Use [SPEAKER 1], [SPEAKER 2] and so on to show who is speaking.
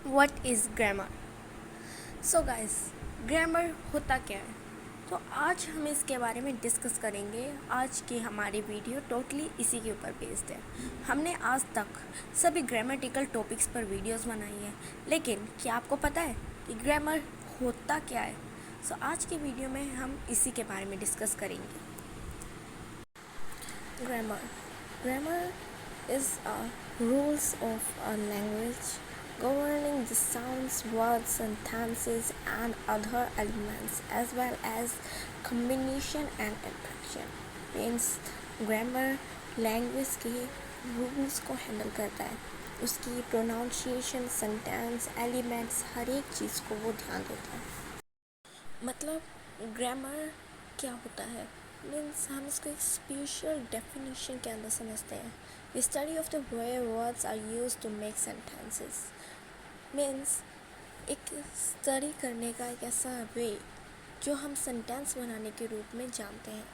[SPEAKER 1] What is grammar. So guys, grammar होता क्या है? तो आज हम इसके बारे में डिस्कस करेंगे। आज की हमारी वीडियो टोटली इसी के ऊपर बेस्ड है। हमने आज तक सभी ग्रामेटिकल टॉपिक्स पर वीडियोस बनाई हैं, लेकिन क्या आपको पता है कि ग्रामर होता क्या है? सो आज की वीडियो में हम इसी के बारे में डिस्कस करेंगे। Grammar is rules of a language governing the sounds, words, sentences, and other elements, as well as combination and interaction. Means grammar language के rules को handle करता है, उसकी pronunciation, sentence, elements, हर एक चीज़ को वो ध्यान देता है। मतलब ग्रामर क्या होता है? मीन्स हम इसको एक स्पेशल डेफिनेशन के अंदर समझते हैं। The study of the way words are used to make sentences. Means एक स्टडी करने का एक ऐसा वे जो हम सेंटेंस बनाने के रूप में जानते हैं।